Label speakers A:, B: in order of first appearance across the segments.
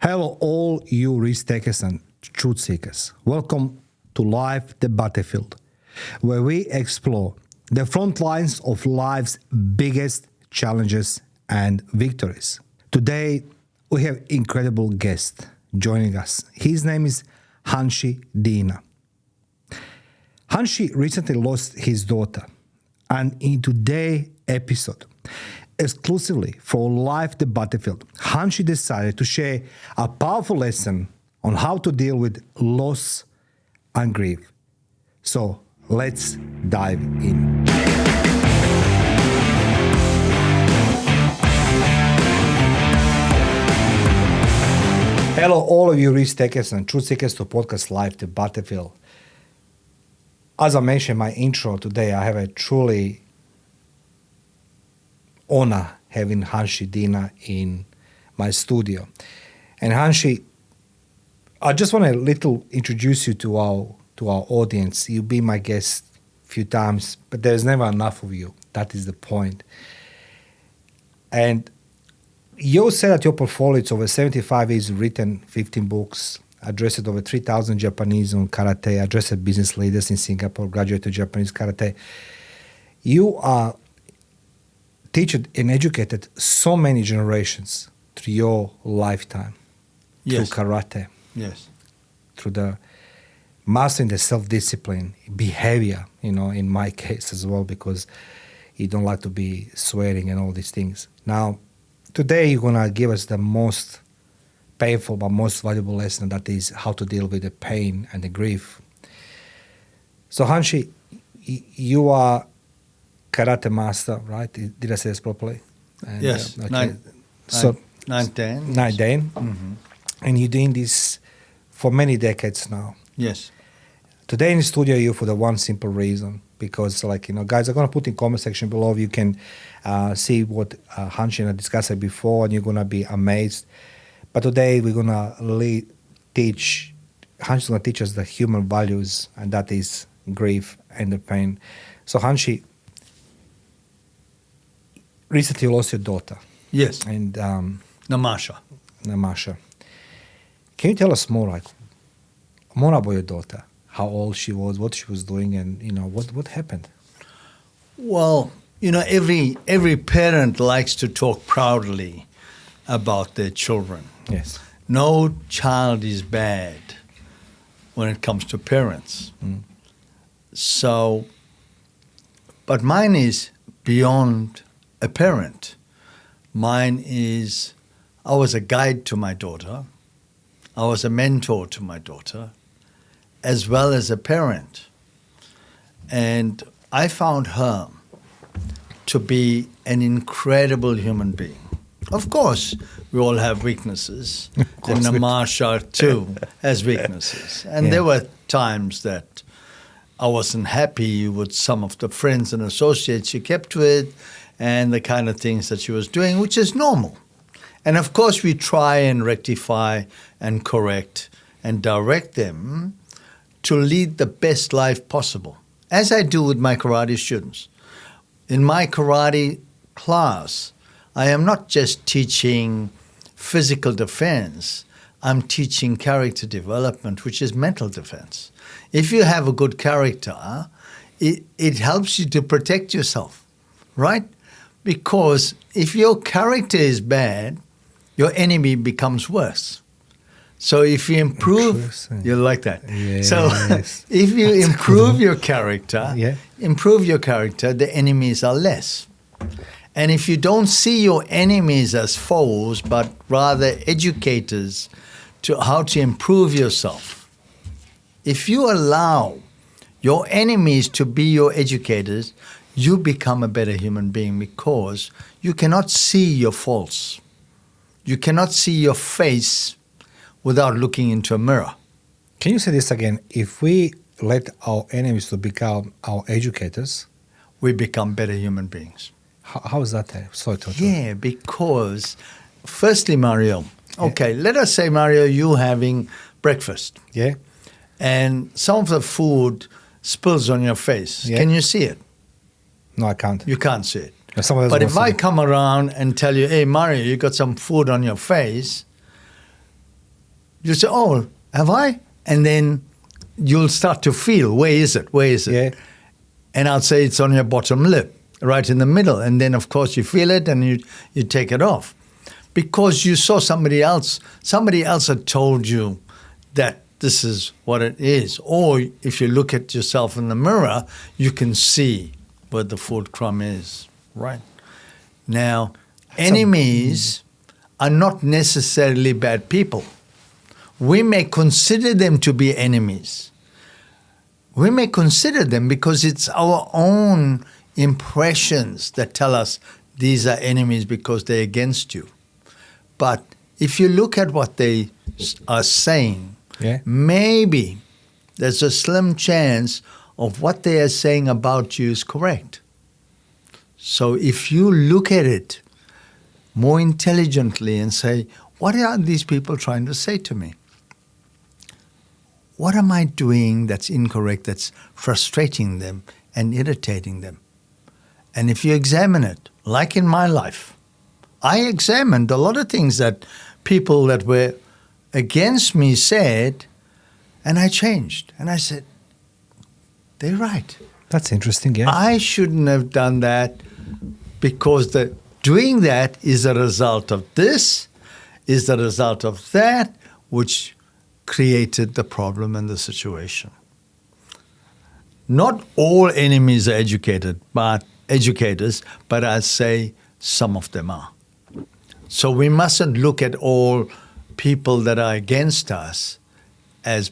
A: Hello, all you risk takers and truth seekers. Welcome to Life the Battlefield, where we explore the front lines of life's biggest challenges and victories. Today, we have incredible guest joining us. His name is Hanshi Deena. Hanshi recently lost his daughter, and in today's episode, exclusively for Life the Battlefield, Hanshi decided to share a powerful lesson on how to deal with loss and grief. So let's dive in. Hello, all of you risk takers and truth seekers to podcast Life the Battlefield. As I mentioned in my intro today, I have a truly honor having Hanshi Deena in my studio. And Hanshi, I just want to introduce you to our audience. You've been my guest a few times, but there's never enough of you. That is the point. And you said that your portfolio is over 75 years written, 15 books, addressed over 3,000 Japanese on karate, addressed business leaders in Singapore, graduated Japanese karate. You are teached and educated so many generations through your lifetime,
B: Yes.
A: through karate,
B: Yes.
A: through the mastering the self-discipline, behavior, in my case as well, because you don't like to be swearing and all these things. Now, today you're going to give us the most painful but most valuable lesson, that is how to deal with the pain and the grief. So Hanshi, you are karate master, right? Did I say this properly? And,
B: Yes.
A: okay.
B: Nine, 10.
A: 9 10.
B: Mm-hmm.
A: And you're doing this for many decades now.
B: Yes.
A: Today in the studio, you for the one simple reason, because guys, I'm going to put in comment section below. You can see what Hanshi and I discussed before, and you're going to be amazed. But today we're going to teach, Hanshi's going to teach us the human values, and that is grief and the pain. So Hanshi, recently you lost your daughter.
B: Yes.
A: And
B: Namasha.
A: Namasha. Can you tell us more about your daughter? How old she was, what she was doing, and what happened?
B: Well, every parent likes to talk proudly about their children.
A: Yes.
B: No child is bad when it comes to parents. So, but mine is beyond a parent. Mine is, I was a guide to my daughter. I was a mentor to my daughter, as well as a parent. And I found her to be an incredible human being. Of course, we all have weaknesses, and Namasha too has weaknesses. And there were times that I wasn't happy with some of the friends and associates she kept with and the kind of things that she was doing, which is normal. And of course, we try and rectify and correct and direct them to lead the best life possible, as I do with my karate students. In my karate class, I am not just teaching physical defense, I'm teaching character development, which is mental defense. If you have a good character, it helps you to protect yourself, right? Because if your character is bad, your enemy becomes worse. So if you improve, you like that.
A: Yes.
B: So if you improve your character, the enemies are less. And if you don't see your enemies as foes, but rather educators to how to improve yourself, if you allow your enemies to be your educators, you become a better human being, because you cannot see your faults. You cannot see your face without looking into a mirror.
A: Can you say this again? If we let our enemies to become our educators,
B: we become better human beings.
A: How is that? Sorry to
B: Yeah, because firstly, Mario, okay, let us say, Mario, you having breakfast.
A: Yeah.
B: And some of the food spills on your face.
A: Yeah.
B: Can you see it?
A: No, I can't.
B: You can't see it.
A: But
B: if I come around and tell you, hey, Mario, you got some food on your face, You say, oh, have I? And then you'll start to feel, where is it? Where is it?
A: Yeah.
B: And I'll say it's on your bottom lip, right in the middle. And then, of course, you feel it and you take it off. Because you saw somebody else had told you that this is what it is. Or if you look at yourself in the mirror, you can see where the food crumb is, right? Now, enemies are not necessarily bad people. We may consider them to be enemies. We may consider them because it's our own impressions that tell us these are enemies because they're against you. But if you look at what they are saying, maybe there's a slim chance of what they are saying about you is correct. So if you look at it more intelligently and say, what are these people trying to say to me? What am I doing that's incorrect, that's frustrating them and irritating them? And if you examine it, like in my life, I examined a lot of things that people that were against me said, and I changed. And I said, they're right.
A: That's interesting, yeah.
B: I shouldn't have done that because doing that is a result of this, is the result of that, which created the problem and the situation. Not all enemies are educators, but I say some of them are. So we mustn't look at all people that are against us as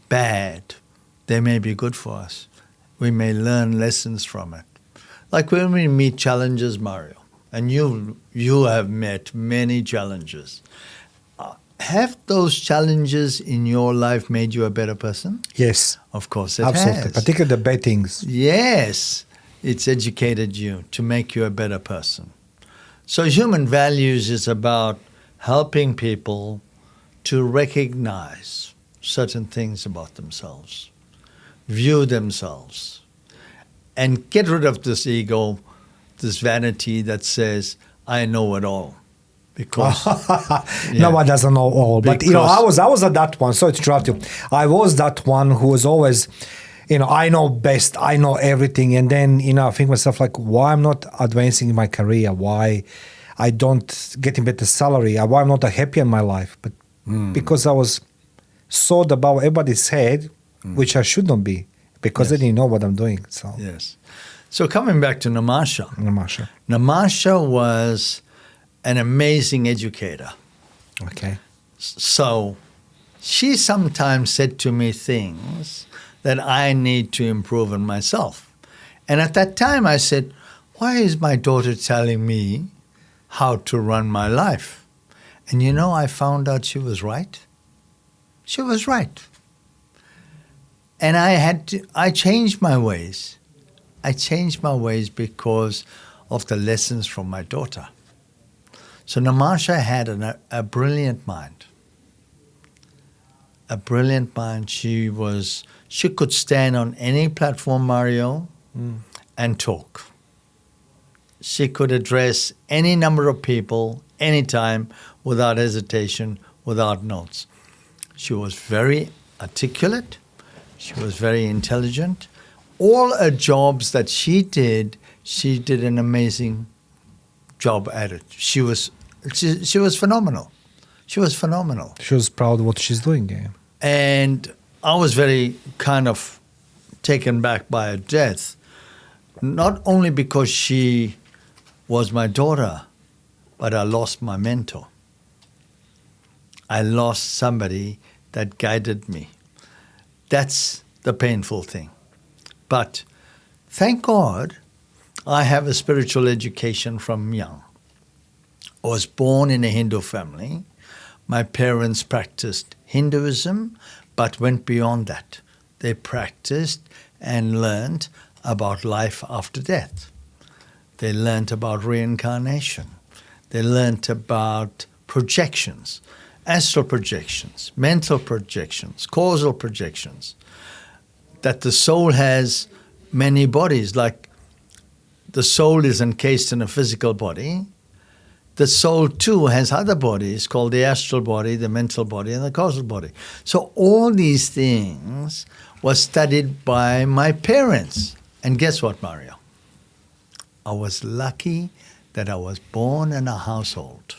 B: bad. They may be good for us. We may learn lessons from it. Like when we meet challenges, Mario, and you have met many challenges. Have those challenges in your life made you a better person?
A: Yes.
B: Of course it
A: Absolutely.
B: has.
A: Particularly the bad things.
B: Yes. It's educated you to make you a better person. So human values is about helping people to recognize certain things about themselves, view themselves, and get rid of this ego, this vanity that says, I know it all. Because
A: no one doesn't know all. But I was at that one. Sorry to interrupt you. I was that one who was always, I know best. I know everything. And then I think myself like, why I'm not advancing in my career? Why I don't getting better salary? Why I'm not happy in my life? But because I was sold about what everybody said, which I should not be, because they didn't know what I'm doing. So
B: yes. So coming back to Namasha. Namasha was an amazing educator.
A: Okay.
B: So she sometimes said to me things that I need to improve in myself. And at that time I said, why is my daughter telling me how to run my life? And I found out she was right. She was right. And I changed my ways. I changed my ways because of the lessons from my daughter. So Namasha had a brilliant mind. A brilliant mind. She could stand on any platform, Mario, and talk. She could address any number of people, anytime, without hesitation, without notes. She was very articulate. She was very intelligent. All her jobs that she did an amazing job at it. She was phenomenal. She was phenomenal.
A: She was proud of what she's doing. Yeah.
B: And I was very kind of taken back by her death, not only because she was my daughter, but I lost my mentor. I lost somebody that guided me. That's the painful thing. But thank God I have a spiritual education from young. I was born in a Hindu family. My parents practiced Hinduism, but went beyond that. They practiced and learned about life after death. They learned about reincarnation. They learned about projections, astral projections, mental projections, causal projections, that the soul has many bodies, like the soul is encased in a physical body. the soul too has other bodies called the astral body, the mental body, and the causal body. So all these things were studied by my parents. And guess what, Mario? I was lucky that I was born in a household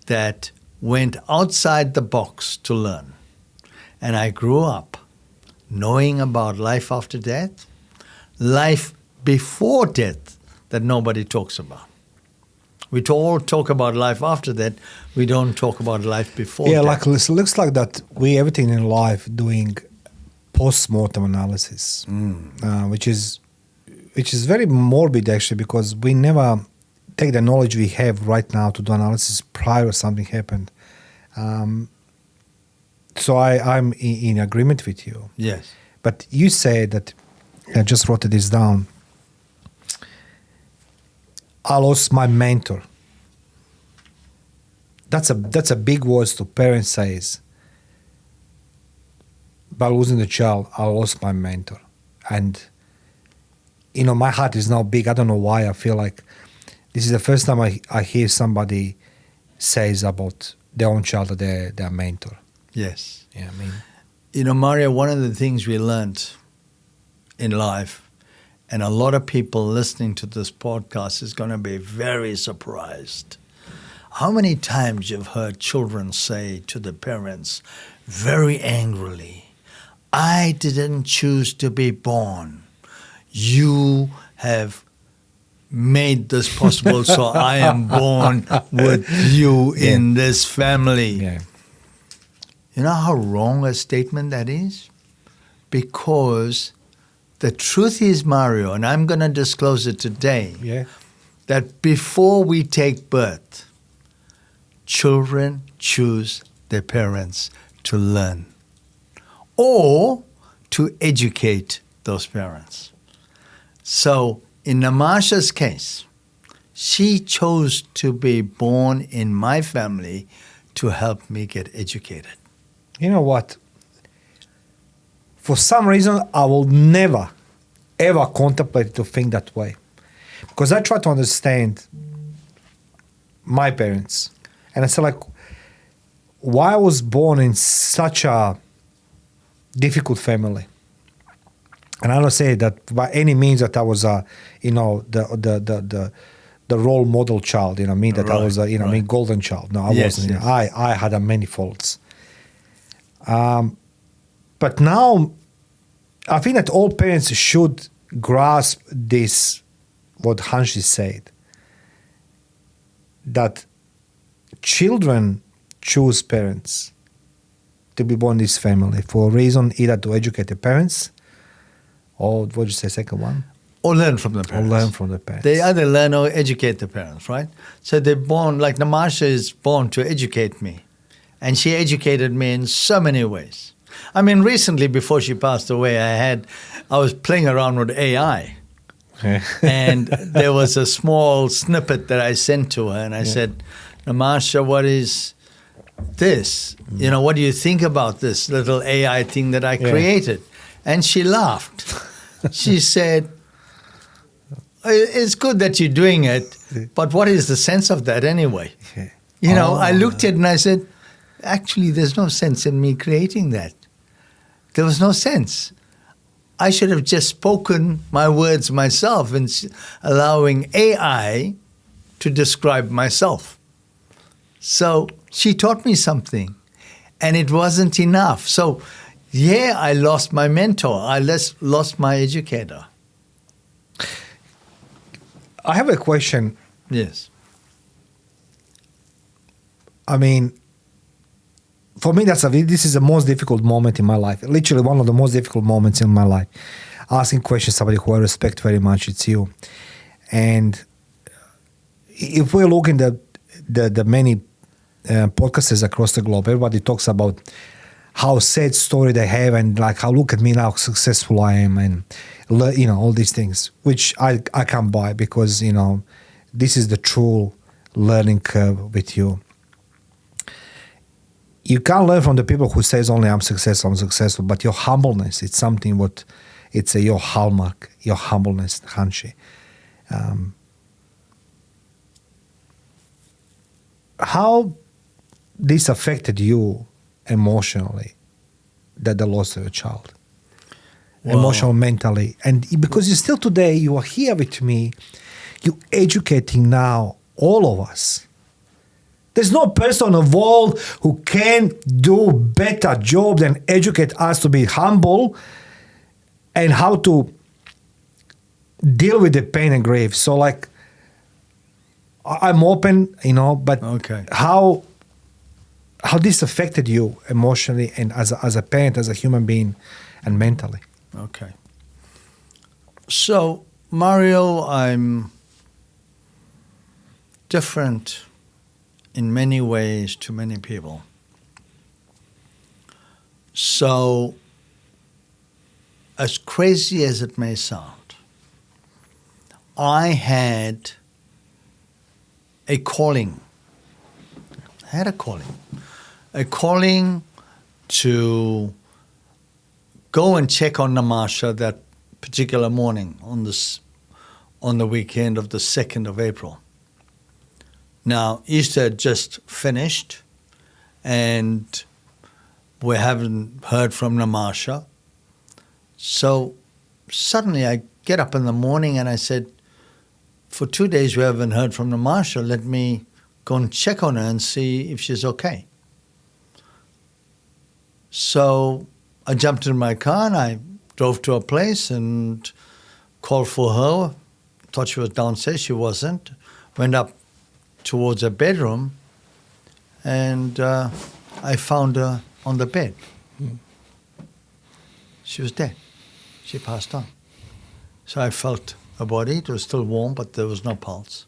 B: that went outside the box to learn. And I grew up knowing about life after death, life before death that nobody talks about. We all talk about life after that. We don't talk about life before death.
A: Yeah, like it looks like that we everything in life doing post-mortem analysis, which is very morbid actually, because we never take the knowledge we have right now to do analysis prior to something happened. So I'm in agreement with you.
B: Yes.
A: But you said that, I just wrote this down, I lost my mentor. That's a big word to parents says. By losing the child, I lost my mentor. And, my heart is now big. I don't know why. I feel like this is the first time I hear somebody says about their own child that they're their mentor.
B: Yes.
A: Yeah, I mean,
B: Mario, one of the things we learned in life, and a lot of people listening to this podcast is going to be very surprised. How many times you've heard children say to the parents very angrily, I didn't choose to be born. You have made this possible, so I am born with you in this family.
A: yeah.
B: You know how wrong a statement that is? Because the truth is, Mario, and I'm going to disclose it today,
A: Yeah.
B: that before we take birth, children choose their parents to learn or to educate those parents. So in Namasha's case, she chose to be born in my family to help me get educated.
A: You know what? For some reason, I will never, ever contemplate to think that way. Because I try to understand my parents. And I say, like, why I was born in such a difficult family. And I don't say that by any means that I was the role model child, that I was a, golden child. No, I wasn't.
B: Yes.
A: I had many faults. But now, I think that all parents should grasp this, what Hanshi said, that children choose parents to be born in this family for a reason, either to educate the parents, or what did you say, second one?
B: Or learn from the parents.
A: Or learn from the parents.
B: They either learn or educate the parents, right? So they're born, like Namasha is born to educate me. And she educated me in so many ways. I mean, recently, before she passed away, I was playing around with AI. And there was a small snippet that I sent to her, and I said, Namasha, what is this? What do you think about this little AI thing that I created? And she laughed. She said, it's good that you're doing it, but what is the sense of that anyway? I looked at it and I said, actually, there's no sense in me creating that. There was no sense. I should have just spoken my words myself and allowing AI to describe myself. So she taught me something, and it wasn't enough. So, I lost my mentor. I lost my educator.
A: I have a question.
B: Yes.
A: I mean, for me, this is the most difficult moment in my life. Literally one of the most difficult moments in my life. Asking questions somebody who I respect very much, it's you. And if we look in the many podcasters across the globe, everybody talks about how sad story they have and like how look at me now, how successful I am, and all these things, which I can't buy because this is the true learning curve with you. You can't learn from the people who says only I'm successful, but your humbleness, it's something it's your hallmark, your humbleness, Hanshi. how this affected you emotionally, that the loss of your child?
B: Well,
A: emotional, mentally. And because you still today, you are here with me, you educating now all of us. There's no person in the world who can do better job than educate us to be humble and how to deal with the pain and grief. So like, I'm open, but
B: Okay.
A: how this affected you emotionally and as a parent, as a human being, and mentally?
B: Okay. So, Mario, I'm different in many ways to many people. So, as crazy as it may sound, I had a calling. A calling to go and check on Namasha that particular morning on the weekend of the 2nd of April. Now, Easter had just finished, and we haven't heard from Namasha. So suddenly I get up in the morning and I said, for 2 days we haven't heard from Namasha. Let me go and check on her and see if she's okay. So I jumped in my car and I drove to a place and called for her. Thought she was downstairs. She wasn't. Went up towards her bedroom and I found her on the bed. She was dead. She passed on. So I felt her body. It was still warm, but there was no pulse.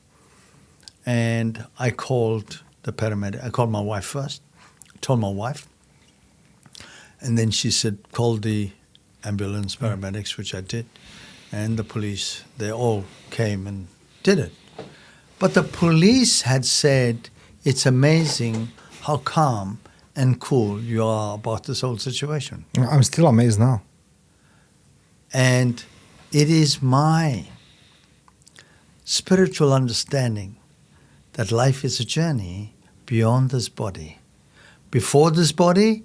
B: And I called the paramedic. I called my wife first. Told my wife. And then she said, call the ambulance paramedics, which I did. And the police, they all came and did it. But the police had said, it's amazing how calm and cool you are about this whole situation.
A: I'm still amazed now.
B: And it is my spiritual understanding that life is a journey beyond this body. Before this body,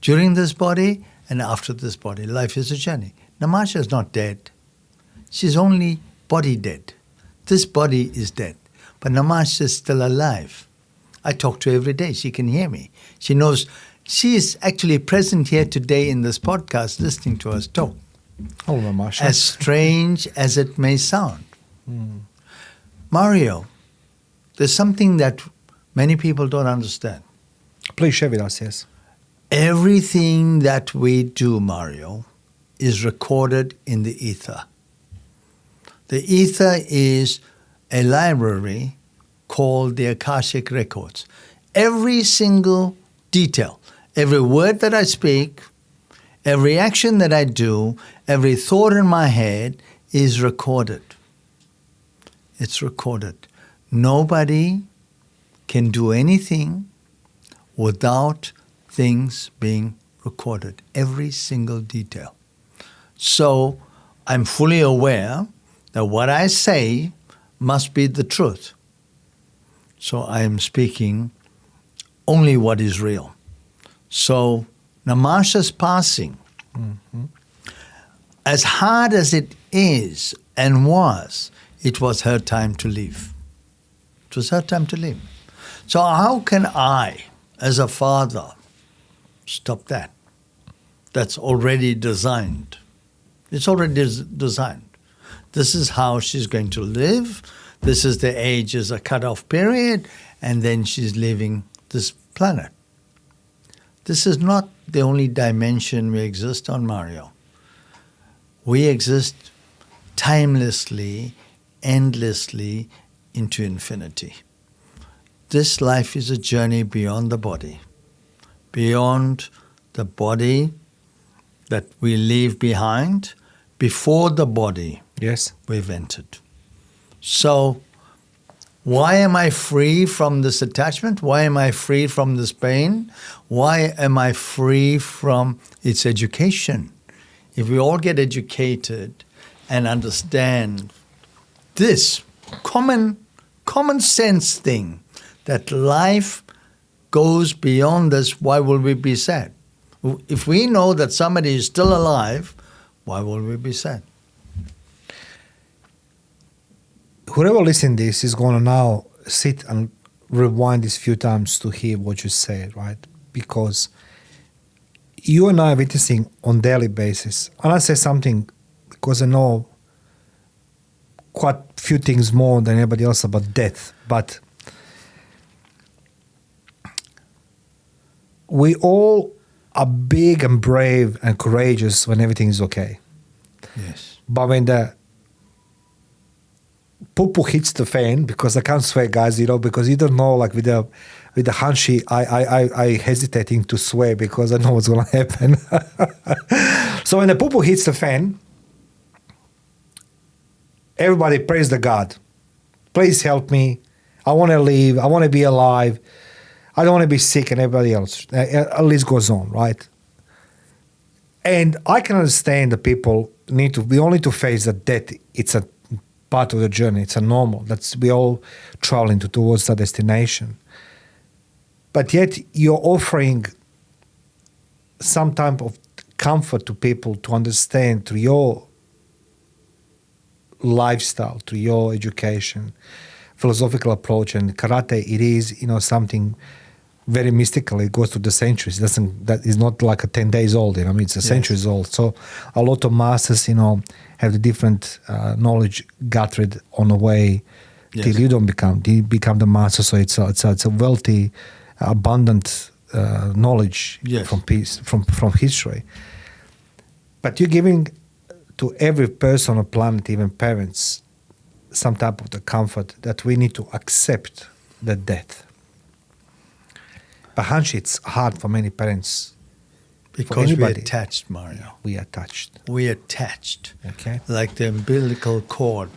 B: during this body, and after this body. Life is a journey. Namasha is not dead. She's only body dead. This body is dead. But Namasha is still alive. I talk to her every day. She can hear me. She knows. She is actually present here today in this podcast listening to us talk.
A: Oh, Namasha.
B: As strange as it may sound. Mario, there's something that many people don't understand.
A: Please share with us, yes.
B: Everything that we do, Mario, is recorded in the ether. The ether is a library called the Akashic Records. Every single detail, every word that I speak, every action that I do, every thought in my head is recorded. It's recorded. Nobody can do anything without things being recorded, every single detail. So I'm fully aware that what I say must be the truth. So I am speaking only what is real. So Namasha's passing, as hard as it is and was, it was her time to leave. It was her time to leave. So how can I, as a father, stop that? That's already designed. It's already designed. This is how she's going to live. This is the age as a cutoff period, and then she's leaving this planet. This is not the only dimension we exist on, Mario. We exist timelessly, endlessly into infinity. This life is a journey beyond the body that we leave behind, before the body
A: Yes.
B: we've entered. So why am I free from this attachment? Why am I free from this pain? Why am I free from its education? If we all get educated and understand this common sense thing, that life goes beyond this, why will we be sad? If we know that somebody is still alive, why will we be sad?
A: Whoever listens this is going to now sit and rewind this few times to hear what you said, right? Because you and I are witnessing on daily basis. And I say something because I know quite few things more than anybody else about death. But we all are big and brave and courageous when everything is okay.
B: Yes.
A: But when the poo-poo hits the fan, because I can't swear, guys, because you don't know, like with the Hanshi, I hesitating to swear because I know what's going to happen. So when the poo-poo hits the fan, everybody praise the God. Please help me. I want to live. I want to be alive. I don't want to be sick, and everybody else. At least goes on, right? And I can understand that people we all need to face that death. It's a part of the journey. It's a normal. We all traveling towards that destination. But yet you're offering some type of comfort to people to understand through your lifestyle, through your education, philosophical approach, and karate. It is, something very mystical. It goes through the centuries. That is not like a 10 days old. It's a centuries old. So a lot of masters, have the different knowledge gathered on the way till you become the master. So it's a wealthy, abundant knowledge from history. But you're giving to every person on the planet, even parents, some type of the comfort that we need to accept the death. But Hanshi, it's hard for many parents.
B: Because we're attached, Mario.
A: We are attached.
B: We attached.
A: Okay.
B: Like the umbilical cord.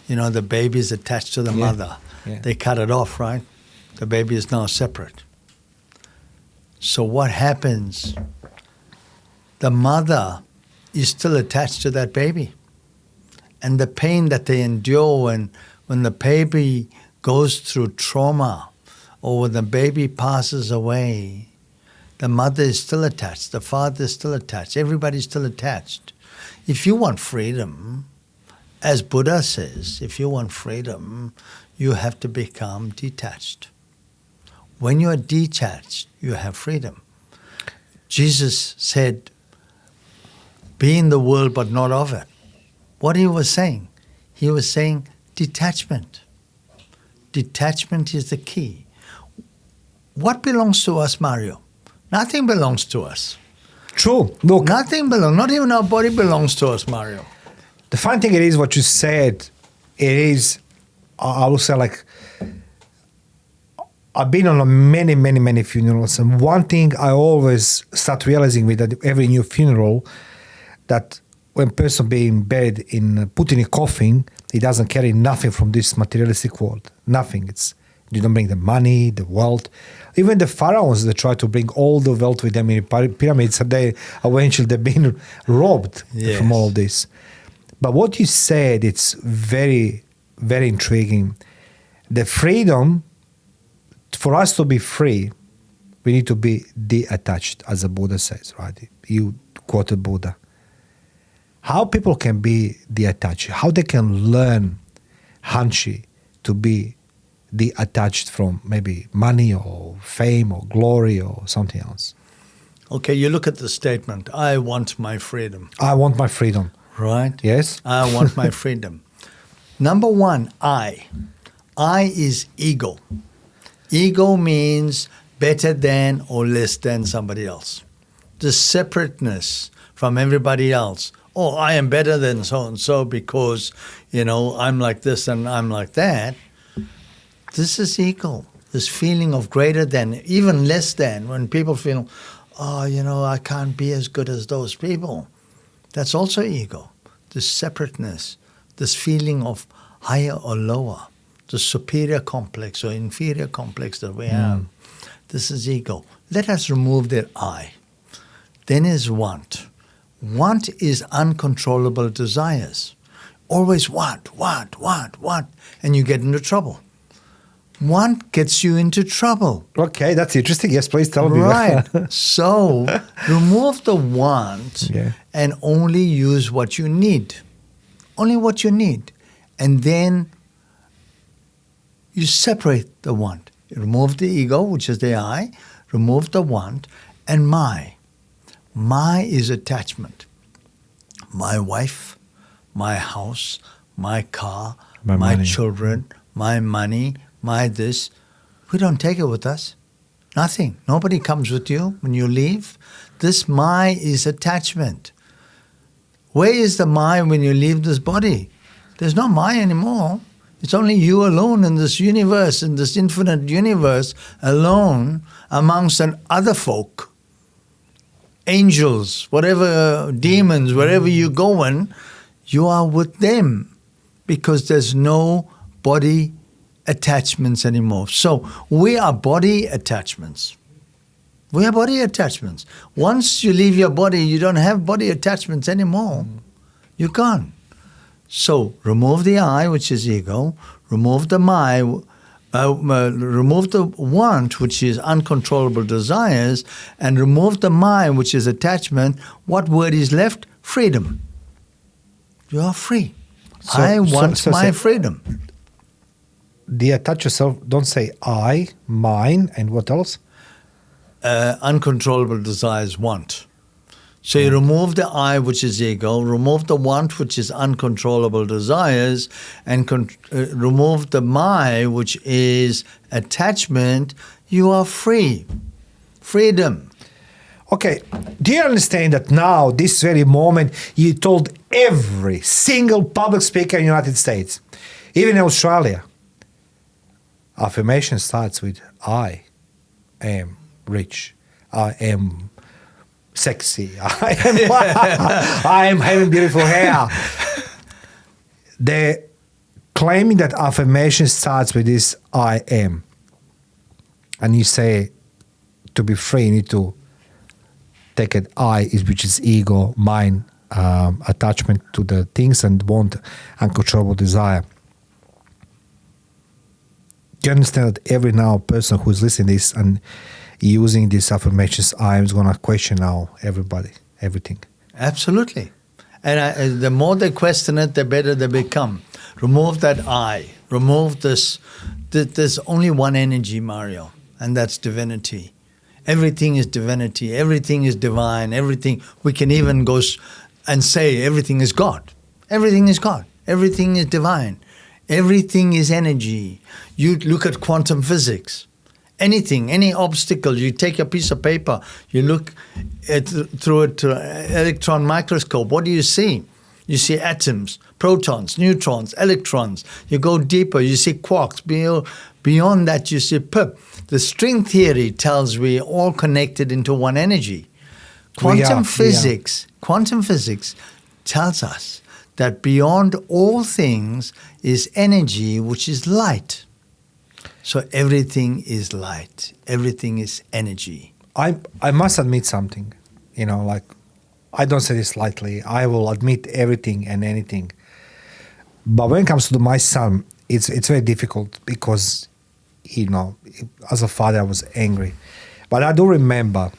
B: The baby is attached to the mother.
A: Yeah.
B: They cut it off, right? The baby is now separate. So what happens? The mother is still attached to that baby. And the pain that they endure when the baby goes through trauma or when the baby passes away, the mother is still attached, the father is still attached, everybody's still attached. If you want freedom, as Buddha says, if you want freedom, you have to become detached. When you are detached, you have freedom. Jesus said, be in the world but not of it. What he was saying? He was saying detachment. Detachment is the key. What belongs to us, Mario? Nothing belongs to us.
A: True. Look,
B: nothing belongs. Not even our body belongs to us, Mario.
A: The fine thing is what you said. It is, I will say, like, I've been on many, many, many funerals, and one thing I always start realizing with every new funeral, that when person being buried put in a coffin, he doesn't carry nothing from this materialistic world. Nothing. You don't bring the money, the wealth. Even the pharaohs, they try to bring all the wealth with them in pyramids, and eventually they've been robbed from all of this. But what you said, it's very, very intriguing. The freedom, for us to be free, we need to be detached, as the Buddha says, right? You quoted Buddha. How people can be detached, how they can learn Hanshi to be detached from maybe money or fame or glory or something else.
B: Okay, you look at the statement, I want my freedom.
A: I want my freedom.
B: Right?
A: Yes.
B: I want my freedom. Number one, I. I is ego. Ego means better than or less than somebody else. The separateness from everybody else. Oh, I am better than so-and-so because, I'm like this and I'm like that. This is ego, this feeling of greater than, even less than, when people feel, I can't be as good as those people. That's also ego, this separateness, this feeling of higher or lower, the superior complex or inferior complex that we have. This is ego. Let us remove that I. Then is want. Want is uncontrollable desires. Always want, and you get into trouble. Want gets you into trouble.
A: Okay, that's interesting. Yes, please tell me.
B: Right. So remove the want and only use what you need. Only what you need. And then you separate the want. You remove the ego, which is the I, remove the want, and my. My is attachment. My wife, my house, my car, my children, my money, my this. We don't take it with us. Nothing. Nobody comes with you when you leave. This my is attachment. Where is the my when you leave this body? There's no my anymore. It's only you alone in this universe, in this infinite universe, alone amongst other folk. Angels, whatever, demons, wherever you're going, you are with them because there's no body attachments anymore. So we are body attachments. We are body attachments. Once you leave your body, you don't have body attachments anymore. You're gone. So remove the I, which is ego, remove the my, remove the want, which is uncontrollable desires, and remove the my, which is attachment. What word is left? Freedom. You are free. I want my freedom.
A: Detach yourself. Don't say I, mine, and what else?
B: Uncontrollable desires, want. So you remove the I, which is ego, remove the want, which is uncontrollable desires, and remove the my, which is attachment. You are free. Freedom.
A: Okay, do you understand that now, this very moment, you told every single public speaker in the United States, even in Australia, affirmation starts with I am rich, I am sexy, I am having beautiful hair. They're claiming that affirmation starts with this I am. And you say, to be free, you need to take an I, which is ego, mind, attachment to the things, and want, uncontrollable desire. Do you understand that every now person who's listening to this and using these affirmations, I am going to question now everybody, everything?
B: Absolutely. And the more they question it, the better they become. Remove that I. Remove this. There's only one energy, Mario, and that's divinity. Everything is divinity. Everything is divine. Everything. We can even go and say everything is God. Everything is God. Everything is divine. Everything is energy. You look at quantum physics. Anything, any obstacle, you take a piece of paper, you look through it to an electron microscope. What do you see? You see atoms, protons, neutrons, electrons. You go deeper, you see quarks. Beyond that, you see pip. The string theory tells we're all connected into one energy. Quantum physics tells us that beyond all things is energy, which is light. So everything is light. Everything is energy.
A: I must admit something. Like, I don't say this lightly. I will admit everything and anything. But when it comes to my son, it's very difficult because, as a father, I was angry. But I do remember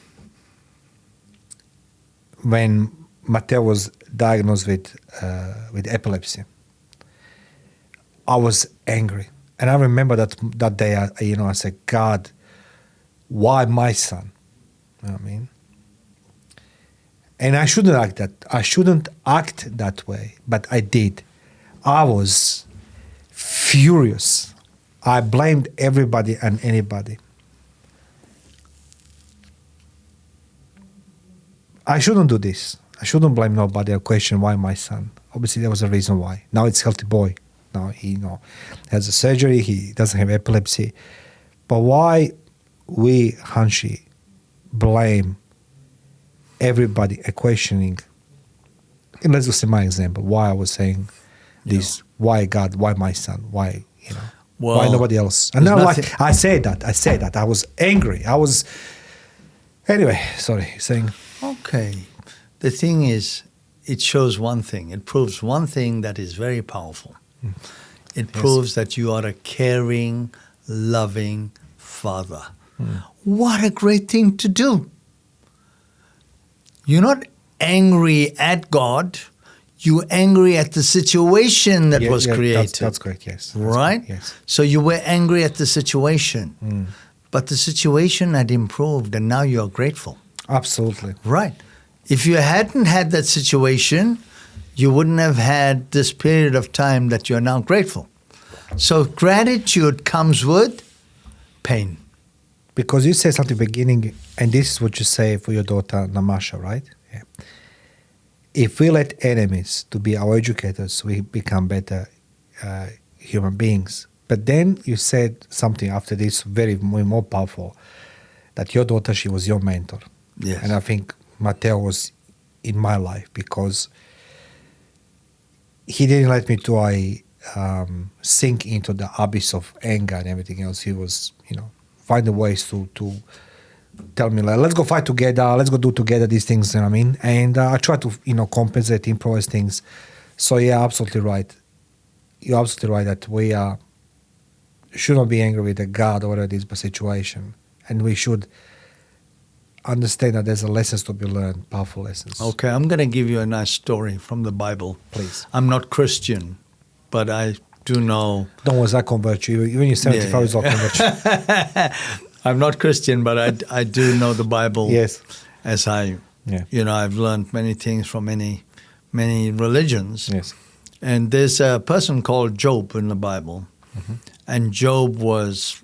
A: when Matteo was diagnosed with epilepsy. I was angry. And I remember that day, I said, God, why my son? You know what I mean? And I shouldn't act that way, but I did. I was furious. I blamed everybody and anybody. I shouldn't do this. I shouldn't blame nobody or question why my son. Obviously, there was a reason why. Now it's a healthy boy. Now he has a surgery. He doesn't have epilepsy. But why we, Hanshi, blame everybody and questioning? And let's just say my example. Why I was saying this? Why God? Why my son? Why why nobody else? And now, I said that. I was angry. Anyway. Sorry, saying.
B: Okay. The thing is, it shows one thing. It proves one thing that is very powerful. It proves that you are a caring, loving father. What a great thing to do. You're not angry at God. You're angry at the situation that was created.
A: That's correct, yes. That's
B: right?
A: correct, yes.
B: So you were angry at the situation. But the situation had improved and now you're grateful.
A: Absolutely.
B: Right. If you hadn't had that situation, you wouldn't have had this period of time that you're now grateful. So gratitude comes with pain.
A: Because you said something at the beginning, and this is what you say for your daughter Namasha, right? Yeah. If we let enemies to be our educators, we become better human beings. But then you said something after this very more powerful, that your daughter, she was your mentor.
B: Yes.
A: And I think Matteo was in my life because he didn't let me to sink into the abyss of anger and everything else. He was, find the ways to tell me, like, let's go fight together, let's go do together these things, you know what I mean? And I try to, compensate, improvise things. So yeah, absolutely right. You're absolutely right that we should not be angry with the God or whatever it is, but situation. And we should understand that there's a lessons to be learned, powerful lessons.
B: Okay, I'm going to give you a nice story from the Bible.
A: Please.
B: I'm not Christian, but I do know.
A: Don't worry, I convert you. Even you're 75 years old, convert you.
B: I'm not Christian, but I do know the Bible.
A: Yes.
B: As I've learned many things from many religions.
A: Yes.
B: And there's a person called Job in the Bible. And Job was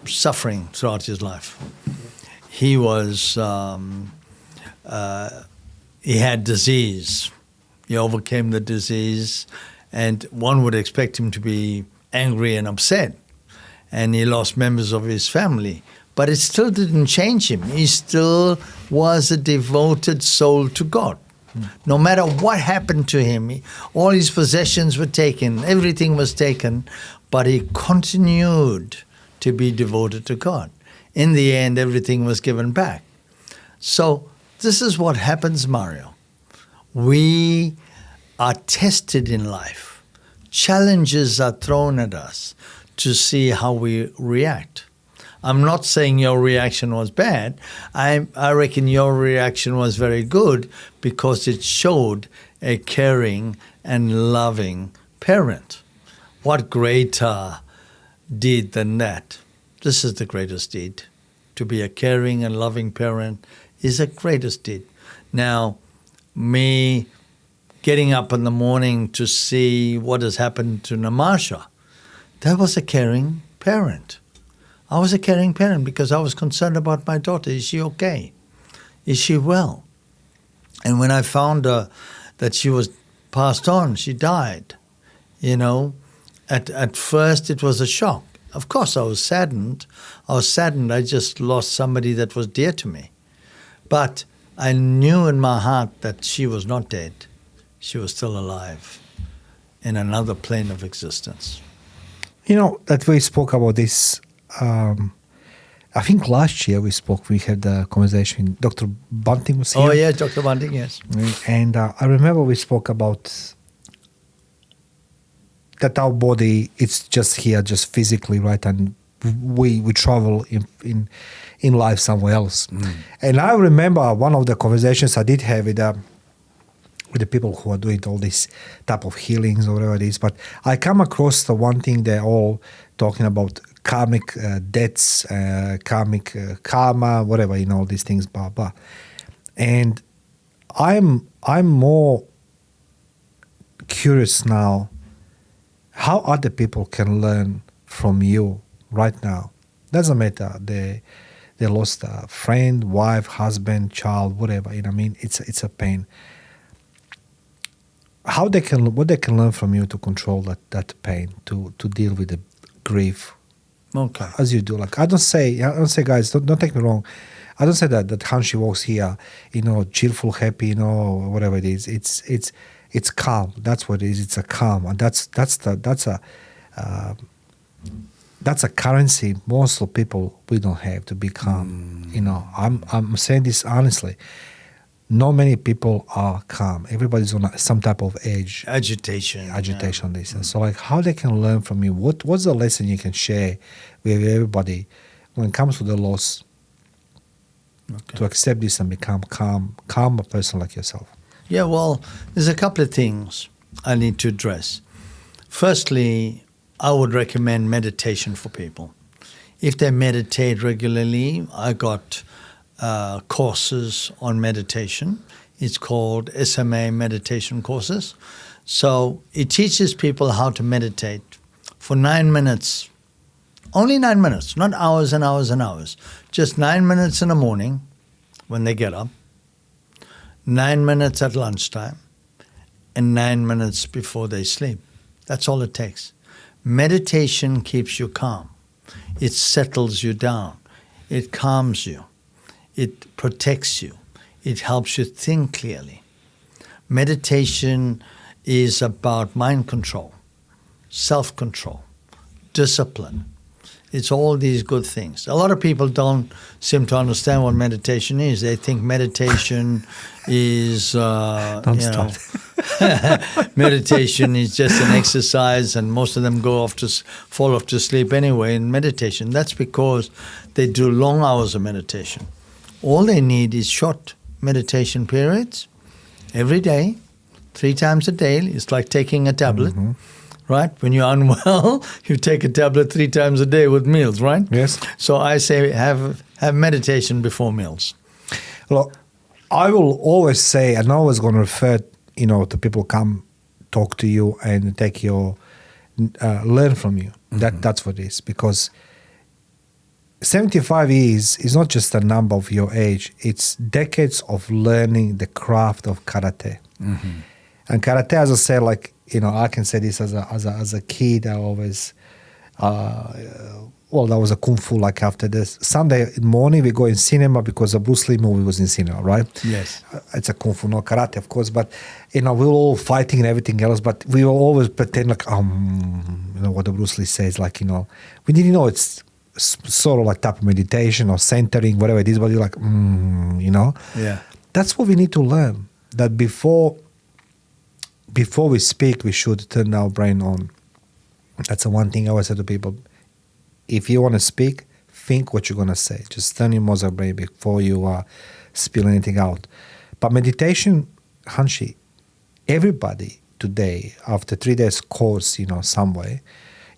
B: suffering throughout his life. He was, he had disease. He overcame the disease, and one would expect him to be angry and upset. And he lost members of his family. But it still didn't change him. He still was a devoted soul to God. No matter what happened to him, all his possessions were taken, everything was taken, but he continued to be devoted to God. In the end, everything was given back. So this is what happens, Mario. We are tested in life. Challenges are thrown at us to see how we react. I'm not saying your reaction was bad. I reckon your reaction was very good because it showed a caring and loving parent. What greater deed than that? This is the greatest deed. To be a caring and loving parent is the greatest deed. Now, me getting up in the morning to see what has happened to Namasha, that was a caring parent. I was a caring parent because I was concerned about my daughter. Is she okay? Is she well? And when I found that she was passed on, she died, at first it was a shock. Of course, I was saddened. I just lost somebody that was dear to me. But I knew in my heart that she was not dead. She was still alive in another plane of existence.
A: That we spoke about this, I think last year we had a conversation. Dr. Bunting was here.
B: Oh, yeah, Dr. Bunting, yes.
A: And I remember we spoke about that our body, it's just here, just physically, right? And we travel in life somewhere else. And I remember one of the conversations I did have with the people who are doing all this type of healings or whatever it is. But I come across the one thing they're all talking about, karmic debts, karmic karma, whatever, all these things, blah, blah. And I'm more curious now how other people can learn from you right now. Doesn't matter, they lost a friend, wife, husband, child, whatever, it's a pain. What they can learn from you to control that pain, to deal with the grief.
B: Okay.
A: As you do. Like I don't say guys, don't take me wrong. I don't say that Hanshi walks here, cheerful, happy, whatever it is. It's calm. That's what it is. It's a calm, and that's a currency most of people we don't have, to be calm. I'm saying this honestly. not many people are calm. Everybody's on some type of
B: Agitation.
A: on this. And so like how they can learn from you, what's the lesson you can share with everybody when it comes to the loss, to accept this and become calm a person like yourself?
B: Yeah, well, there's a couple of things I need to address. Firstly, I would recommend meditation for people. If they meditate regularly, I got courses on meditation. It's called SMA meditation courses. So it teaches people how to meditate for 9 minutes. Only 9 minutes, not hours and hours and hours. Just 9 minutes in the morning when they get up, 9 minutes at lunchtime, and 9 minutes before they sleep. That's all it takes. Meditation keeps you calm. It settles you down. It calms you. It protects you. It helps you think clearly. Meditation is about mind control, self-control, discipline. It's all these good things. A lot of people don't seem to understand what meditation is. They think meditation is, meditation is just an exercise, and most of them fall off to sleep anyway in meditation. That's because they do long hours of meditation. All they need is short meditation periods every day, 3 times a day. It's like taking a tablet. Mm-hmm. Right? When you're unwell, you take a tablet 3 times a day with meals, right?
A: Yes.
B: So I say have meditation before meals.
A: Look, I will always say, and I always going to refer, to people come talk to you and take your, learn from you. Mm-hmm. That's what it is. Because 75 years is not just a number of your age. It's decades of learning the craft of karate. Mm-hmm. And karate, as I said, like, I can say this as a kid. I always, that was a kung fu. Like after this Sunday morning, we go in cinema because a Bruce Lee movie was in cinema, right?
B: Yes,
A: it's a kung fu, not karate, of course. But we were all fighting and everything else. But we will always pretend like, what the Bruce Lee says. Like we didn't know it's sort of like type of meditation or centering, whatever it is. But you're like,
B: Yeah,
A: that's what we need to learn. That before we speak, we should turn our brain on. That's the one thing I always say to people. If you want to speak, think what you're going to say. Just turn your muscle brain before you spill anything out. But meditation, Hanshi, everybody today, after 3 days course, somewhere,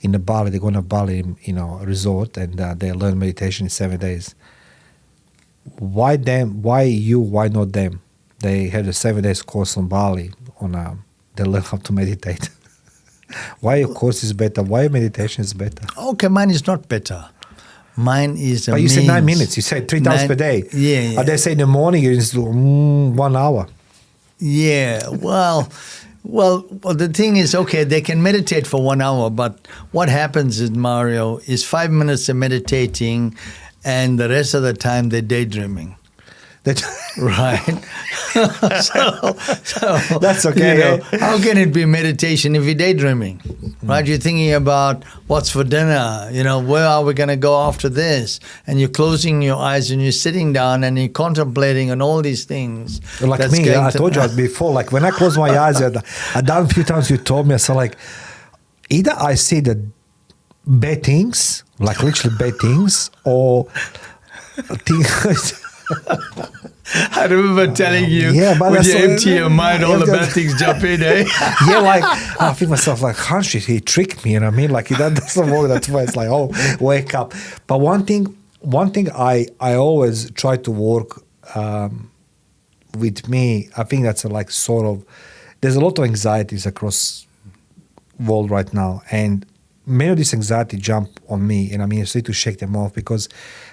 A: in the Bali, they go to Bali, resort, and they learn meditation in 7 days. Why them? Why you? Why not them? They had a 7 days course on Bali they learn how to meditate. Why your course is better? Why your meditation is better?
B: Okay, mine is not better. Mine is a
A: But you said 9 minutes. You said 3 times per day.
B: Yeah.
A: But they say in the morning you just do 1 hour.
B: Yeah, well, the thing is, okay, they can meditate for 1 hour, but what happens is, Mario, is 5 minutes they're meditating and the rest of the time they're daydreaming. Right. so
A: that's okay.
B: How can it be meditation if you're daydreaming? Right? You're thinking about what's for dinner, where are we going to go after this? And you're closing your eyes and you're sitting down and you're contemplating on all these things.
A: Like me, I told you before, like when I close my eyes, I've done a few times, you told me, so like either I see the bad things, like literally bad things, or things.
B: I remember telling you,
A: but
B: when you empty your mind, all the bad things jump in, eh?
A: Yeah, like I feel myself like, Hanshi, he tricked me, Like that doesn't work. That's why it's like, wake up. But one thing I always try to work with me. I think that's like sort of. There's a lot of anxieties across world right now, and many of this anxiety jump on me, and I need to shake them off because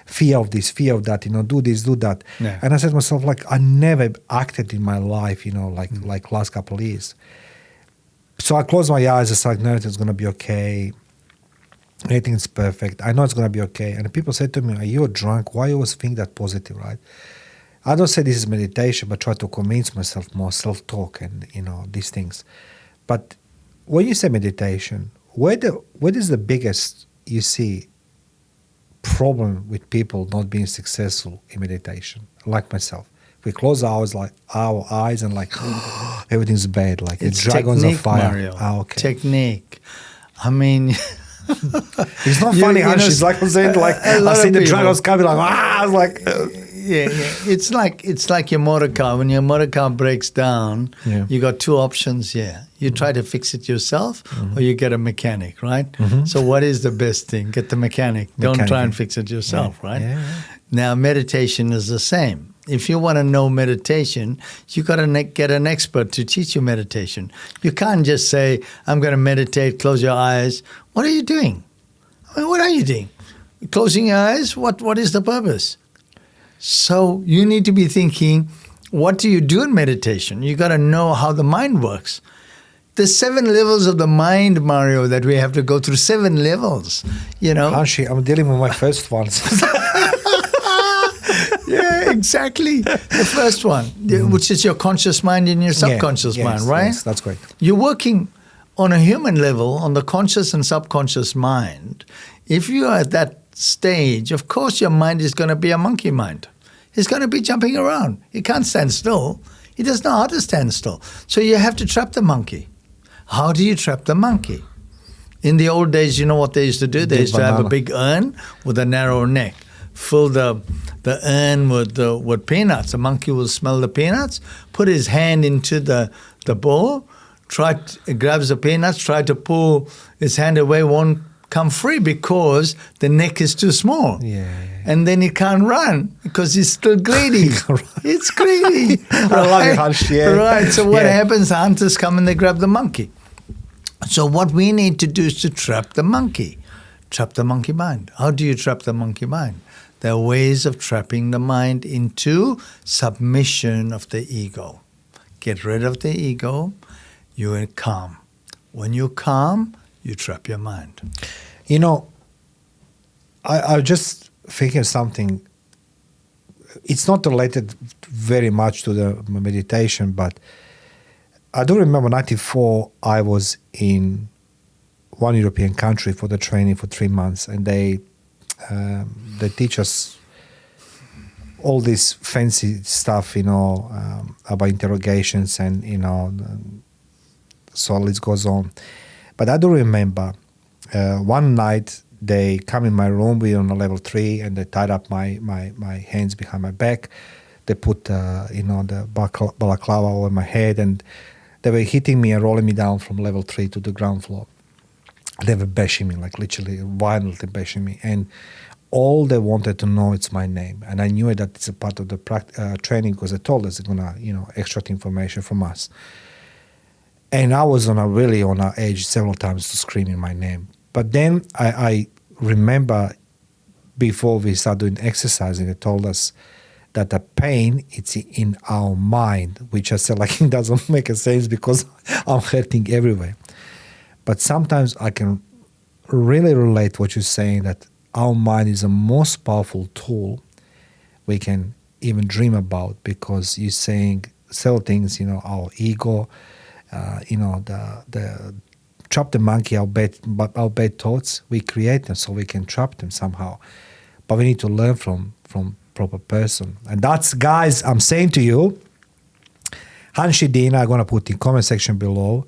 A: fear of this, fear of that, do this, do that.
B: Yeah.
A: And I said to myself, like, I never acted in my life, like last couple of years. So I closed my eyes. It's like, no, everything's going to be okay. Everything's perfect. I know it's going to be okay. And people say to me, are you drunk? Why you always think that positive, right? I don't say this is meditation, but try to convince myself more, self-talk and, these things. But when you say meditation, what is the biggest, you see, problem with people not being successful in meditation, like myself? we close our eyes and like everything's bad, like
B: It's
A: the dragons of
B: technique,
A: fire.
B: Mario.
A: Okay.
B: Technique. I mean,
A: It's not funny, Hanshi. It's like I'm saying, like I see the dragons coming, like I was like.
B: Yeah. It's like your motor car. When your motor car breaks down, you got two options here. You try to fix it yourself, or you get a mechanic, right? So what is the best thing? Get the mechanic. Don't try and fix it yourself, right?
A: Yeah.
B: Now, meditation is the same. If you want to know meditation, you got to get an expert to teach you meditation. You can't just say, I'm going to meditate, close your eyes. What are you doing? I mean, what are you doing? Closing your eyes? What is the purpose? So you need to be thinking, what do you do in meditation? You got to know how the mind works. There's 7 levels of the mind, Mario, that we have to go through. 7 levels, you know.
A: Hanshi, I'm dealing with my first one.
B: Yeah, exactly. The first one, which is your conscious mind and your subconscious mind, right?
A: Yes, that's great.
B: You're working on a human level, on the conscious and subconscious mind. If you are at that stage, of course your mind is going to be a monkey mind. It's going to be jumping around. He can't stand still. He doesn't know how to stand still. So you have to trap the monkey. How do you trap the monkey? In the old days, you know what they used to do? They used to have a big urn with a narrow neck. Fill the urn with peanuts. The monkey will smell the peanuts, put his hand into the bowl, grabs the peanuts, try to pull his hand away, won't come free because the neck is too small.
A: Yeah.
B: And then he can't run because he's still greedy. It's greedy.
A: I love it, Hanshi. Yeah.
B: Right. So what happens? The hunters come and they grab the monkey. So what we need to do is to trap the monkey. Trap the monkey mind. How do you trap the monkey mind? There are ways of trapping the mind into submission of the ego. Get rid of the ego, you're calm. When you're calm, you trap your mind.
A: You know, I just thinking something. It's not related very much to the meditation, but I do remember 1994, I was in one European country for the training for 3 months, and they teach us all this fancy stuff, you know, about interrogations and, you know, so it goes on. But I do remember one night they come in my room, we were on a level 3, and they tied up my hands behind my back. They put, you know, the balaclava over my head, and they were hitting me and rolling me down from level 3 to the ground floor. They were bashing me, like literally violently bashing me. And all they wanted to know is my name. And I knew that it's a part of the training because they told us they're going to, you know, extract information from us. And I was really on an edge several times to screaming my name. But then I remember before we started doing exercising, they told us that the pain, it's in our mind, which I said, like, it doesn't make a sense because I'm hurting everywhere. But sometimes I can really relate what you're saying, that our mind is the most powerful tool we can even dream about, because you're saying several things, you know, our ego, you know, the trap the monkey, our bad thoughts, we create them so we can trap them somehow. But we need to learn from proper person. And that's, guys, I'm saying to you, Hanshi Deena, I'm going to put in comment section below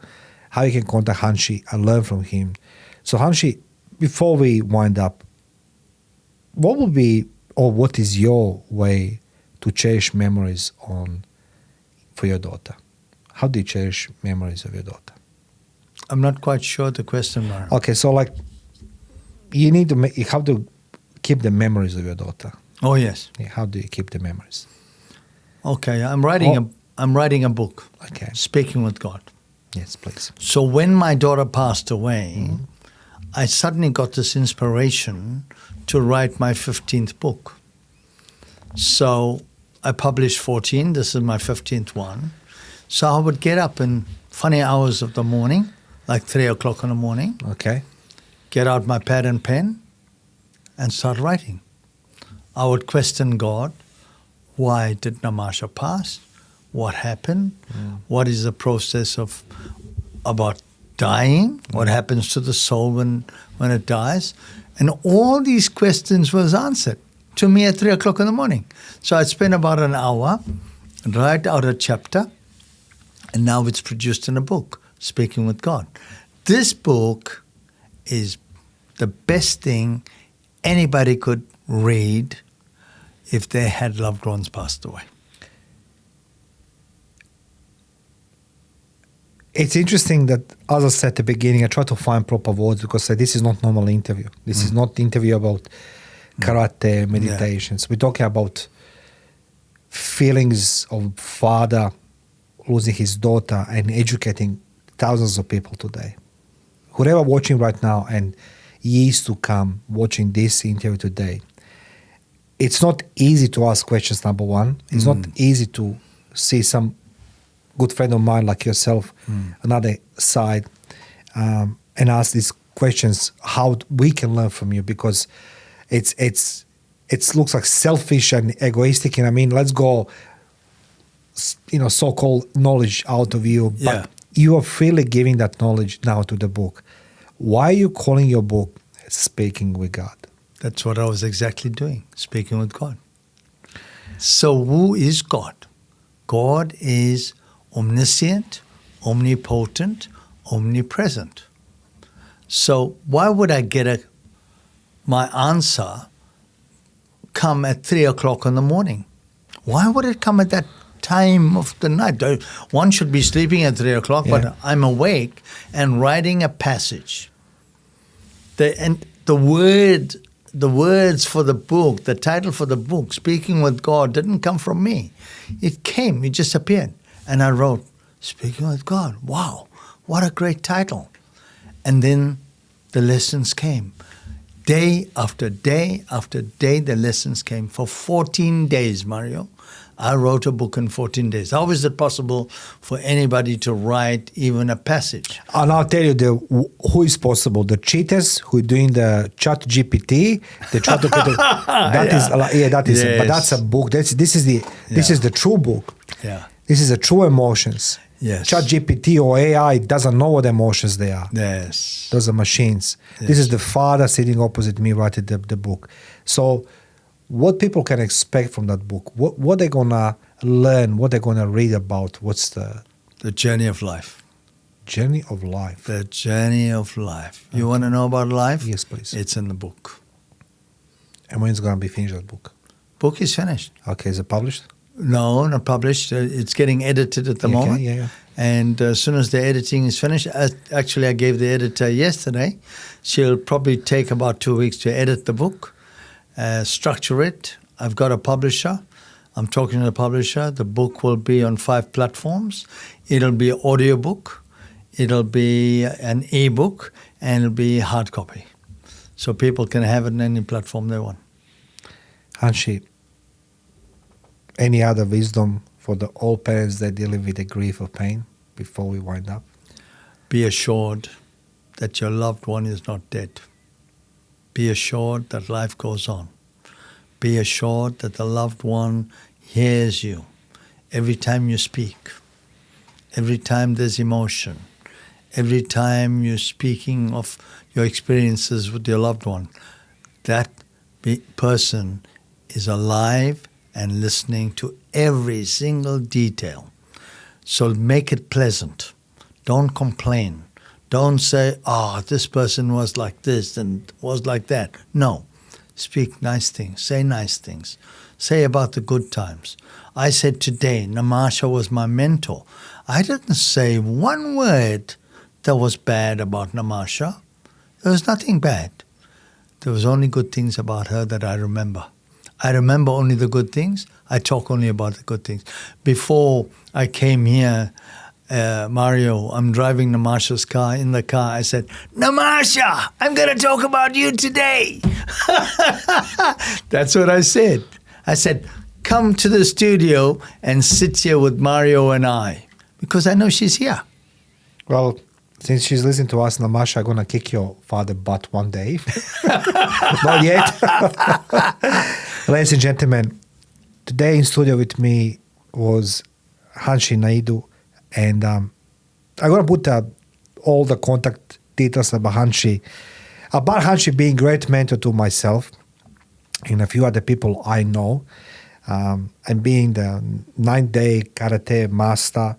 A: how you can contact Hanshi and learn from him. So Hanshi, before we wind up, what will be, or what is your way to cherish memories for your daughter? How do you cherish memories of your daughter?
B: I'm not quite sure the question, Mara.
A: Okay, so like you have to keep the memories of your daughter.
B: Oh yes.
A: Yeah, how do you keep the memories?
B: Okay, I'm writing a book.
A: Okay.
B: Speaking with God.
A: Yes, please.
B: So when my daughter passed away, I suddenly got this inspiration to write my 15th book. So I published 14. This is my 15th one. So I would get up in funny hours of the morning, like 3 o'clock in the morning.
A: Okay.
B: Get out my pad and pen and start writing. I would question God. Why did Namasha pass? What happened? What is the process about dying? What happens to the soul when it dies? And all these questions was answered to me at 3 o'clock in the morning. So I'd spend about an hour write out a chapter, and now it's produced in a book, Speaking with God. This book is the best thing anybody could read if they had loved ones passed away.
A: It's interesting that, as I said at the beginning, I try to find proper words because this is not normal interview. This is not interview about karate, meditations. We're talking about feelings of father losing his daughter and educating thousands of people today. Whoever watching right now and years to come watching this interview today, it's not easy to ask questions, number one. It's not easy to see some good friend of mine like yourself, another side, and ask these questions, how we can learn from you, because it looks like selfish and egoistic. And I mean, let's go, so-called knowledge out of you, but you are freely giving that knowledge now to the book. Why are you calling your book Speaking with God?
B: That's what I was exactly doing, speaking with God. So who is God? God is omniscient, omnipotent, omnipresent. So why would I get my answer come at 3 o'clock in the morning? Why would it come at that time of the night? One should be sleeping at 3 o'clock, but I'm awake and writing a passage. The words for the book, the title for the book, Speaking with God, didn't come from me. It just appeared. And I wrote, Speaking with God. Wow, what a great title. And then the lessons came. Day after day after day, the lessons came. For 14 days, Mario, I wrote a book in 14 days. How is it possible for anybody to write even a passage?
A: And I'll tell you who is possible. The cheaters who are doing the chat GPT, they try to that is
B: Yes.
A: but that's a book. This is the true book.
B: Yeah.
A: This is the true emotions.
B: Yes.
A: Chat GPT or AI doesn't know what emotions they are.
B: Yes.
A: Those are machines.
B: Yes.
A: This is the father sitting opposite me writing the book. So what people can expect from that book, what they're going to learn, what they're going to read about, what's the
B: journey of life.
A: Journey of life.
B: The journey of life. You want to know about life?
A: Yes, please.
B: It's in the book.
A: And when is going to be finished, that book?
B: Book is finished.
A: Okay, is it published?
B: No, not published. It's getting edited at the moment.
A: Yeah.
B: And as soon as the editing is finished, actually I gave the editor yesterday. She'll probably take about 2 weeks to edit the book, structure it. I've got a publisher. I'm talking to the publisher. The book will be on 5 platforms. It'll be an audiobook. It'll be an e-book, and it'll be hard copy. So people can have it on any platform they want.
A: Hanshi, any other wisdom for the all parents that dealing with the grief or pain before we wind up?
B: Be assured that your loved one is not dead. Be assured that life goes on. Be assured that the loved one hears you every time you speak, every time there's emotion, every time you're speaking of your experiences with your loved one. That person is alive and listening to every single detail. So make it pleasant. Don't complain. Don't say, this person was like this and was like that. No. Speak nice things. Say nice things. Say about the good times. I said today, Namasha was my mentor. I didn't say one word that was bad about Namasha. There was nothing bad. There was only good things about her that I remember. I remember only the good things. I talk only about the good things. Before I came here, Mario, I'm driving Namasha's car. In the car, I said, Namasha, I'm going to talk about you today. That's what I said. I said, come to the studio and sit here with Mario and I, because I know she's here.
A: Well, since she's listening to us, Namasha, I'm going to kick your father butt one day. Not yet. Ladies and gentlemen, today in studio with me was Hanshi Deena, and I'm going to put all the contact details about Hanshi. About Hanshi being a great mentor to myself and a few other people I know. and being the 9-day karate master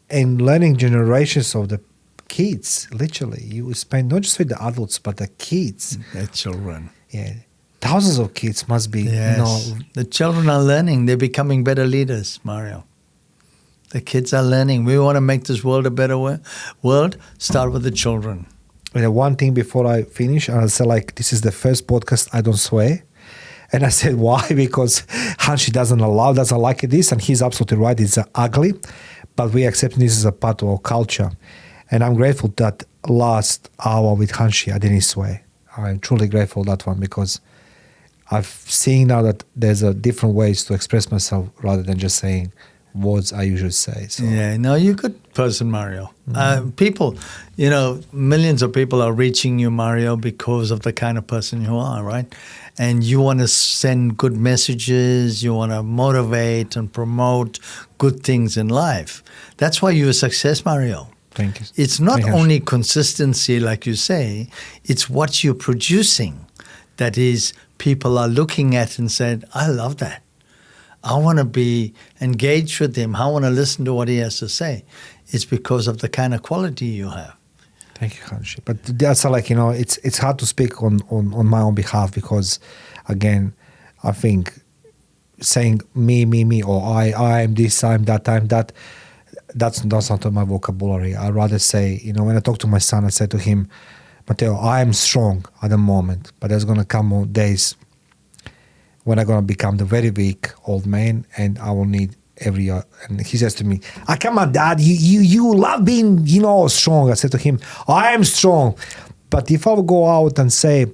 A: and learning generations of the kids. Literally, you spend not just with the adults but the kids,
B: Their children.
A: yeah, thousands of kids must be,
B: Yes. The children are learning. They're becoming better leaders, Mario. The kids are learning. We want to make this world a better world. Start with the children.
A: One thing before I finish, I said, like, this is the first podcast I don't swear. And I said, why? Because Hanshi doesn't like this, and he's absolutely right. It's ugly, but we accept this as a part of our culture. And I'm grateful that last hour with Hanshi, I didn't swear. I'm truly grateful for that one, because I've seen now that there's a different ways to express myself rather than just saying words I usually say. So.
B: Yeah, no, you're a good person, Mario. People, millions of people are reaching you, Mario, because of the kind of person you are, right? And you want to send good messages, you want to motivate and promote good things in life. That's why you're a success, Mario.
A: Thank you.
B: It's not only consistency, like you say, it's what you're producing that is people are looking at and said, I love that. I want to be engaged with him. I want to listen to what he has to say. It's because of the kind of quality you have.
A: Thank you, Hanshi. But that's like, it's hard to speak on my own behalf, because, again, I think saying me, or I am this, I'm that, that's not my vocabulary. I'd rather say, when I talk to my son, I say to him, Matteo, I am strong at the moment, but there's going to come more days when I'm going to become the very weak old man, and I will need every year. And he says to me, come on, Dad, you love being, strong. I said to him, I am strong. But if I will go out and say,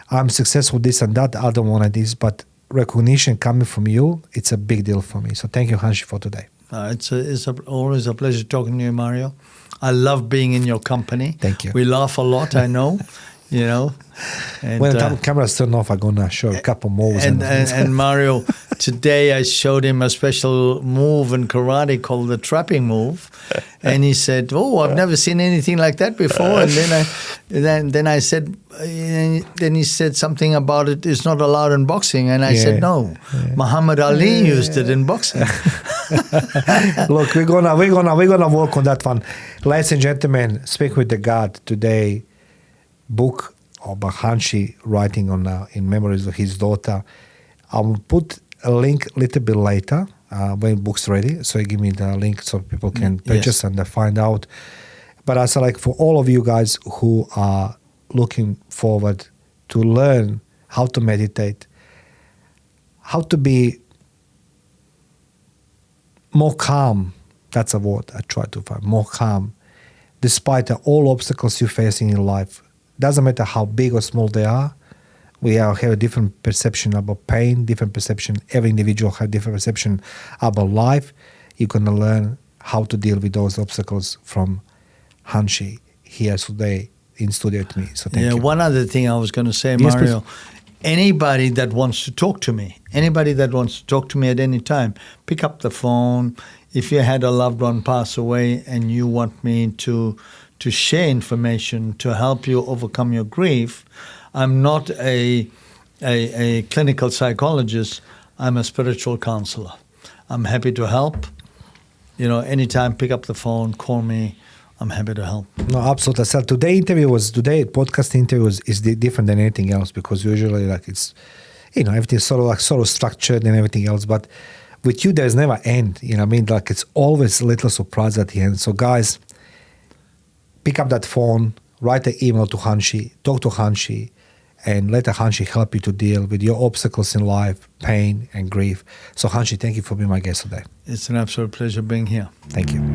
A: I'm successful this and that, I don't want this, but recognition coming from you, it's a big deal for me. So thank you, Hanshi, for today.
B: It's always a pleasure talking to you, Mario. I love being in your company.
A: Thank you.
B: We laugh a lot, I know. And,
A: when the camera's turned off, I'm going to show a couple moves.
B: And Mario, today I showed him a special move in karate called the trapping move. And he said, oh, I've never seen anything like that before. And then I said, then he said something about it's not allowed in boxing. And I said, no, Muhammad Ali used it in boxing.
A: Look, we're gonna work on that one. Ladies and gentlemen, Speak with the God today. Book about Hanshi writing on in memories of his daughter. I will put a link a little bit later when book's ready. So you give me the link so people can purchase and find out. But I say, like, for all of you guys who are looking forward to learn how to meditate, how to be more calm. That's a word I try to find. More calm, despite all obstacles you're facing in life. Doesn't matter how big or small they are. We have a different perception about pain, different perception. Every individual has different perception about life. You're going to learn how to deal with those obstacles from Hanshi here today in studio with me. So thank you.
B: One other thing I was going to say,
A: Yes,
B: Mario.
A: please.
B: Anybody that wants to talk to me at any time, pick up the phone. If you had a loved one pass away and you want me to share information to help you overcome your grief, I'm not a clinical psychologist. I'm a spiritual counselor. I'm happy to help. Anytime, pick up the phone, call me. I'm happy to help.
A: No, absolutely. So today podcast interview is different than anything else, because usually it's, everything's sort of structured and everything else. But with you, there's never end. It's always a little surprise at the end. So guys, pick up that phone, write an email to Hanshi, talk to Hanshi, and let Hanshi help you to deal with your obstacles in life, pain and grief. So Hanshi, thank you for being my guest today.
B: It's an absolute pleasure being here.
A: Thank you.